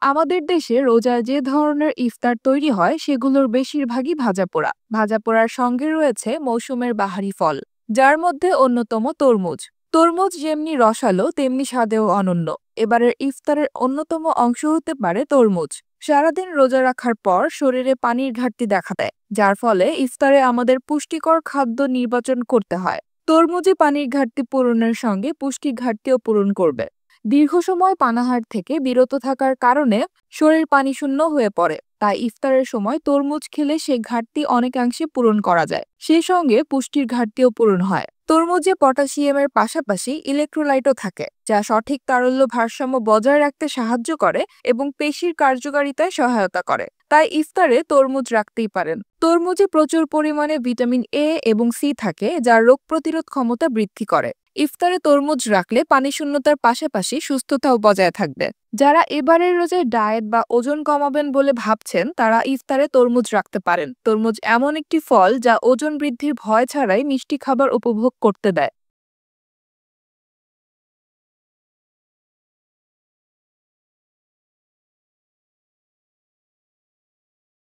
আমাদের দেশে রোজায় যে ধরনের ইফতার তৈরি হয় সেগুলোর বেশিরভাগই ভাজাপোড়া। ভাজাপোড়ার সঙ্গে রয়েছে মৌসুমের বাহারি ফল, যার মধ্যে অন্যতম তরমুজ। তরমুজ যেমনি রসালো তেমনি স্বাদেও অনন্য। এবারের ইফতারের অন্যতম অংশ হতে পারে তরমুজ। সারাদিন রোজা রাখার পর শরীরে পানির ঘাটতি দেখা দেয়, যার ফলে ইফতারে আমাদের পুষ্টিকর খাদ্য নির্বাচন করতে হয়। তরমুজে পানির ঘাটতি পূরণের সঙ্গে পুষ্টি ঘাটতিও পূরণ করবে। দীর্ঘ সময় পানাহার থেকে বিরত থাকার কারণে শরীর পানিশূন্য হয়ে পড়ে, তাই ইফতারের সময় তরমুজ খেলে সে ঘাটতি অনেকাংশে পূরণ করা যায়। সেই সঙ্গে পুষ্টির ঘাটতিও পূরণ হয়। তরমুজে পটাশিয়ামের পাশাপাশি ইলেক্ট্রোলাইটও থাকে, যা সঠিক তারল্য ভারসাম্য বজায় রাখতে সাহায্য করে এবং পেশির কার্যকারিতায় সহায়তা করে। তাই ইফতারে তরমুজ রাখতেই পারেন। তরমুজে প্রচুর পরিমাণে ভিটামিন এ এবং সি থাকে, যা রোগ প্রতিরোধ ক্ষমতা বৃদ্ধি করে। ইফতারে তরমুজ রাখলে পানিশূন্যতার পাশাপাশি সুস্থতাও বজায় থাকবে। যারা এবারের রোজায় ডায়েট বা ওজন কমাবেন বলে ভাবছেন, তারা ইফতারে তরমুজ রাখতে পারেন। তরমুজ এমন একটি ফল যা ওজন বৃদ্ধির ভয় ছাড়াই মিষ্টি খাবার উপভোগ করতে দেয়।